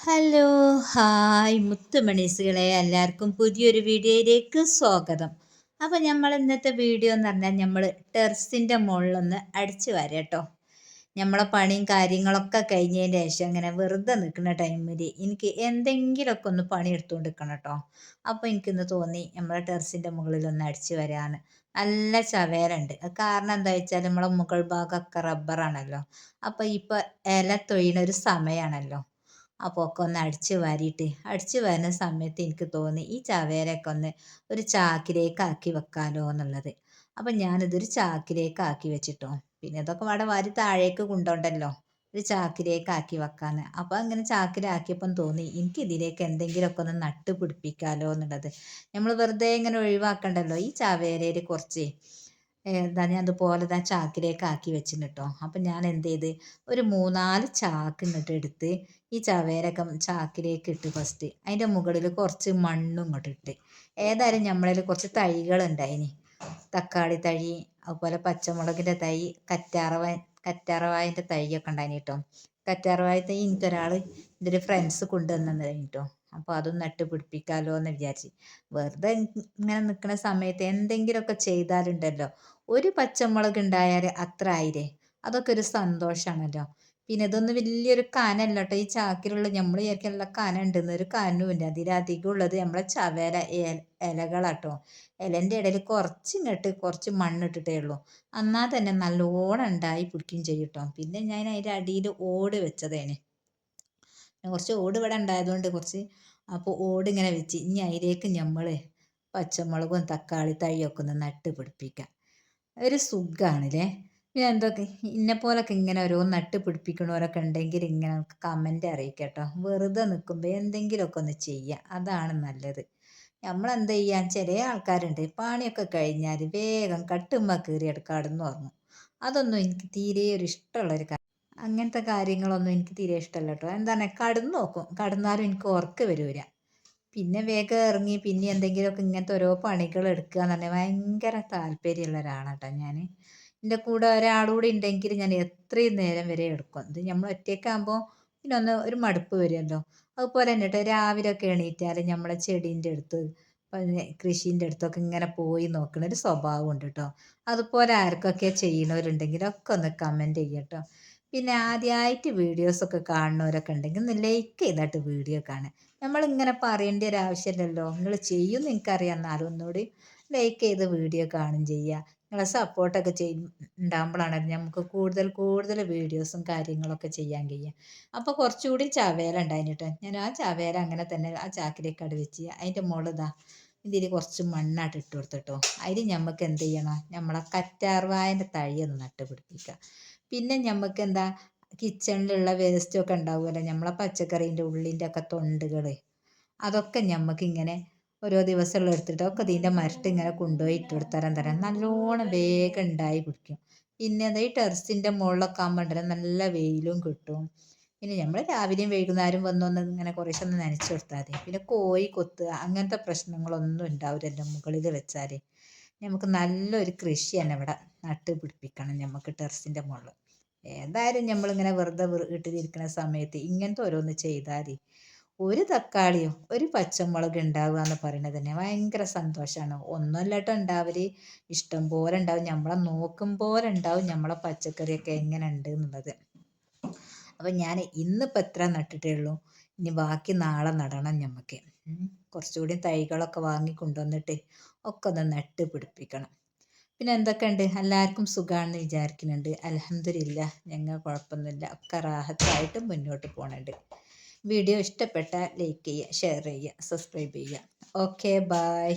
Hello, hi മുത്തുമണീസുകളെ, എല്ലാവർക്കും പുതിയൊരു വീഡിയോയിലേക്ക് സ്വാഗതം. അപ്പോൾ നമ്മൾ ഇന്നത്തെ വീഡിയോ എന്ന് പറഞ്ഞാൽ നമ്മൾ ടെറസിൻ്റെ മുകളിലൊന്ന് അടിച്ചു വാരുക കേട്ടോ. നമ്മളെ പണിയും കാര്യങ്ങളൊക്കെ കഴിഞ്ഞതിന് ശേഷം ഇങ്ങനെ വെറുതെ നിൽക്കുന്ന ടൈമിൽ എനിക്ക് എന്തെങ്കിലുമൊക്കെ ഒന്ന് പണി എടുത്തുകൊണ്ട് നിൽക്കണം കേട്ടോ. അപ്പോൾ എനിക്കിന്ന് തോന്നി നമ്മളെ ടെറസിൻ്റെ മുകളിലൊന്ന് അടിച്ചു വരാമെന്ന്. നല്ല ചവേരുണ്ട്. കാരണം എന്താ വെച്ചാൽ നമ്മളെ മുകൾ ഭാഗമൊക്കെ റബ്ബറാണല്ലോ. അപ്പോൾ ഇപ്പോൾ ഇല തൊഴിയുന്ന ഒരു സമയമാണല്ലോ. അപ്പോൾ ഒക്കെ ഒന്ന് അടിച്ച് വരുന്ന സമയത്ത് എനിക്ക് തോന്നി ഈ ചവേരൊക്കെ ഒന്ന് ഒരു ചാക്കിലേക്ക് ആക്കി വെക്കാലോ എന്നുള്ളത്. അപ്പം ഞാനിതൊരു ചാക്കിലേക്ക് ആക്കി വെച്ചിട്ടോ. പിന്നെ ഇതൊക്കെ അവിടെ വാരി താഴേക്ക് കൊണ്ടോണ്ടല്ലോ, ഒരു ചാക്കിലേക്ക് ആക്കി വെക്കാന്ന്. അപ്പോൾ അങ്ങനെ ചാക്കിലാക്കിയപ്പം തോന്നി എനിക്ക് ഇതിലേക്ക് എന്തെങ്കിലുമൊക്കെ ഒന്ന് നട്ട് പിടിപ്പിക്കാലോ എന്നുള്ളത്. നമ്മൾ വെറുതെ ഇങ്ങനെ ഒഴിവാക്കണ്ടല്ലോ. ഈ ചവേരയിൽ കുറച്ച് ഞാൻ അതുപോലെ ചാക്കിലേക്ക് ആക്കി വെച്ചിട്ടുണ്ട് കേട്ടോ. അപ്പം ഞാൻ എന്ത് ചെയ്ത് ഒരു 3-4 ചാക്ക് ഇങ്ങോട്ട് എടുത്ത് ഈ ചവേരൊക്കെ ചാക്കിലേക്ക് ഇട്ട് ഫസ്റ്റ്. അതിൻ്റെ മുകളിൽ കുറച്ച് മണ്ണും ഇങ്ങോട്ട് ഇട്ട്. ഏതായാലും നമ്മളിൽ കുറച്ച് തൈകളുണ്ടായിനി. തക്കാളി തൈ, അതുപോലെ പച്ചമുളകിൻ്റെ തൈ, കറ്റാർവാഴൻ്റെ തൈയൊക്കെ ഉണ്ടായിനി കേട്ടോ. കറ്റാർവാഴ തൈ എനിക്കൊരാൾ എൻ്റെ ഒരു ഫ്രണ്ട്സ് കൊണ്ടുവന്നതായി കേട്ടോ. അപ്പോൾ അതും നട്ട് പിടിപ്പിക്കാമല്ലോ എന്ന് വിചാരിച്ച്. വെറുതെ ഇങ്ങനെ നിൽക്കുന്ന സമയത്ത് എന്തെങ്കിലുമൊക്കെ ചെയ്താലുണ്ടല്ലോ, ഒരു പച്ചമുളക് ഉണ്ടായാൽ അത്ര ആയില്ലേ, അതൊക്കെ ഒരു സന്തോഷമാണല്ലോ. പിന്നെ ഇതൊന്നും വലിയൊരു കനല്ല കേട്ടോ. ഈ ചാക്കിലുള്ള നമ്മൾ വിചാരിക്കാനുള്ള കന ഉണ്ടെന്ന്, ഒരു കനുമില്ല. അതിലധികം ഉള്ളത് നമ്മളെ ചവേര ഇലകളാട്ടോ. ഇലൻ്റെ ഇടയിൽ കുറച്ച് മണ്ണിട്ടിട്ടേ ഉള്ളൂ. എന്നാൽ തന്നെ നല്ലോണം ഉണ്ടായി പിടിക്കുകയും ചെയ്യും കേട്ടോ. പിന്നെ ഞാൻ അതിൻ്റെ അടിയിൽ ഓട് വെച്ചതേനെ. കുറച്ച് ഓട് ഇവിടെ ഉണ്ടായതുകൊണ്ട് അപ്പോൾ ഓട് ഇങ്ങനെ വെച്ച് ഇനി അതിലേക്ക് നമ്മൾ പച്ചമുളകും തക്കാളി തൈയൊക്കെ ഒന്ന് നട്ട് പിടിപ്പിക്കാം. ഒരു സുഖമാണല്ലേ. പിന്നെ എന്തൊക്കെ ഇന്നെപ്പോലൊക്കെ ഇങ്ങനെ ഓരോ നട്ട് പിടിപ്പിക്കണവരൊക്കെ ഉണ്ടെങ്കിൽ ഇങ്ങനെ കമൻ്റ് അറിയിക്കുക കേട്ടോ. വെറുതെ നിൽക്കുമ്പോൾ എന്തെങ്കിലുമൊക്കെ ഒന്ന് ചെയ്യുക, അതാണ് നല്ലത്. നമ്മളെന്താ ചെയ്യാൻ, ചില ആൾക്കാരുണ്ട് പണിയൊക്കെ കഴിഞ്ഞാൽ വേഗം കട്ടുമ്മ കയറിയിട്ട് കടന്നുറങ്ങും. അതൊന്നും എനിക്ക് തീരെ ഒരു ഇഷ്ടമുള്ളൊരു കാര്യം. അങ്ങനത്തെ കാര്യങ്ങളൊന്നും എനിക്ക് തീരെ ഇഷ്ടമല്ല കേട്ടോ. എന്താണ് കടന്നു നോക്കും, കടന്നാലും എനിക്ക് ഉറക്കം വരില്ല. പിന്നെ വേഗം ഇറങ്ങി പിന്നെ എന്തെങ്കിലുമൊക്കെ ഇങ്ങനത്തെ ഓരോ പണികൾ എടുക്കുക എന്ന് പറഞ്ഞാൽ ഭയങ്കര താല്പര്യമുള്ള ഒരാളാണ് കേട്ടോ ഞാൻ. എൻ്റെ കൂടെ ഒരാളുകൂടി ഉണ്ടെങ്കിൽ ഞാൻ എത്രയും നേരം വരെ എടുക്കും. ഇത് നമ്മൾ ഒറ്റയ്ക്കാകുമ്പോൾ പിന്നെ ഒരു മടുപ്പ് വരുമല്ലോ. അതുപോലെ തന്നെ കേട്ടോ, രാവിലെയൊക്കെ എണീറ്റാൽ നമ്മളെ ചെടീൻ്റെ അടുത്ത് പിന്നെ കൃഷീൻ്റെ അടുത്തൊക്കെ ഇങ്ങനെ പോയി നോക്കുന്ന ഒരു സ്വഭാവം ഉണ്ട് കേട്ടോ. അതുപോലെ ആർക്കൊക്കെ ചെയ്യണവരുണ്ടെങ്കിൽ ഒക്കെ ഒന്ന് കമൻറ്റ് ചെയ്യുക കേട്ടോ. പിന്നെ ആദ്യമായിട്ട് വീഡിയോസൊക്കെ കാണുന്നവരൊക്കെ ഉണ്ടെങ്കിൽ ഒന്ന് ലൈക്ക് ചെയ്തിട്ട് വീഡിയോ കാണുക. നമ്മളിങ്ങനെ പറയേണ്ട ഒരു ആവശ്യമില്ലല്ലോ. നിങ്ങൾ ചെയ്യുമെന്ന് എനിക്കറിയാം, എന്നാലും ഒന്നുകൂടി ലൈക്ക് ചെയ്ത് വീഡിയോ കാണും ചെയ്യുക. നിങ്ങളെ സപ്പോർട്ടൊക്കെ ഉണ്ടാകുമ്പോഴാണ് നമുക്ക് കൂടുതൽ വീഡിയോസും കാര്യങ്ങളൊക്കെ ചെയ്യാൻ കഴിയുക. അപ്പോൾ കുറച്ചുകൂടി ചവേല ഉണ്ടായിട്ടോ. ഞാൻ ആ ചവേല അങ്ങനെ തന്നെ ആ ചാക്കിലേക്ക് അവിടെ വെച്ച് അതിൻ്റെ മുകളിൽ ഇതിൽ കുറച്ച് മണ്ണായിട്ട് ഇട്ട് കൊടുത്തിട്ടോ. അതിൽ നമുക്ക് എന്ത് ചെയ്യണം, നമ്മളെ കറ്റാർവാഴൻ്റെ തൈ ഒന്ന് നട്ട് പിടിപ്പിക്കുക. പിന്നെ നമുക്ക് എന്താ, കിച്ചണിലുള്ള വേസ്റ്റൊക്കെ ഉണ്ടാവുമല്ലോ, നമ്മളെ പച്ചക്കറീൻ്റെ ഉള്ളിൻ്റെ ഒക്കെ തൊണ്ടുകൾ, അതൊക്കെ നമുക്കിങ്ങനെ ഓരോ ദിവസമുള്ള എടുത്തിട്ട് ഒക്കെ ഇതിൻ്റെ മരട്ട് ഇങ്ങനെ കൊണ്ടുപോയി ഇട്ട് കൊടുത്താൽ തരാം നല്ലോണം വേഗം ഉണ്ടായി പിടിക്കും. പിന്നെ എന്താ, ഈ ടെറസിൻ്റെ മുകളിലൊക്കെ ആകുമ്പോൾ നല്ല വെയിലും കിട്ടും. പിന്നെ നമ്മൾ രാവിലെയും വൈകുന്നേരം വന്നൊന്ന് ഇങ്ങനെ കുറേശ്ശെ ഒന്ന് നനച്ച് കൊടുത്താൽ മതി. പിന്നെ കോഴി കൊത്തുക അങ്ങനത്തെ പ്രശ്നങ്ങളൊന്നും ഉണ്ടാവില്ലല്ലോ മുകളിൽ വെച്ചാൽ. നമുക്ക് നല്ലൊരു കൃഷി തന്നെ ഇവിടെ നട്ട് പിടിപ്പിക്കണം നമുക്ക് ടെറസിൻ്റെ മുകളിൽ. ഏതായാലും നമ്മളിങ്ങനെ വെറുതെ വീട്ടിലിരിക്കുന്ന സമയത്ത് ഇങ്ങനത്തെ ഓരോന്ന് ചെയ്താൽ ഒരു തക്കാളിയോ ഒരു പച്ചമുളക് ഉണ്ടാവുക എന്ന് പറയുന്നത് തന്നെ ഭയങ്കര സന്തോഷമാണ്. ഒന്നുമല്ല കേട്ടോ ഉണ്ടാവല്, ഇഷ്ടം പോലെ ഉണ്ടാവും. നമ്മളെ നോക്കും പോലെ ഉണ്ടാവും നമ്മളെ പച്ചക്കറിയൊക്കെ എങ്ങനെ ഉണ്ട് എന്നുള്ളത്. അപ്പം ഞാൻ ഇന്നിപ്പോൾ എത്ര നട്ടിട്ടേ ഉള്ളൂ, ഇനി ബാക്കി നാളെ നടണം നമുക്ക്. കുറച്ചുകൂടി തൈകളൊക്കെ വാങ്ങി കൊണ്ടുവന്നിട്ട് ഒക്കെ ഒന്ന് നട്ട് പിടിപ്പിക്കണം. പിന്നെ എന്തൊക്കെയുണ്ട്, എല്ലാവർക്കും സുഖമാണെന്ന് വിചാരിക്കുന്നുണ്ട്. അൽഹംദുലില്ലാ, ഞങ്ങൾ കുഴപ്പമൊന്നുമില്ല, ഒക്കെ റാഹത്തായിട്ട് മുന്നോട്ട് പോകുന്നുണ്ട്. വീഡിയോ ഇഷ്ടപ്പെട്ടാൽ ലൈക്ക് ചെയ്യുക, ഷെയർ ചെയ്യുക, സബ്സ്ക്രൈബ് ചെയ്യുക. Okay, by.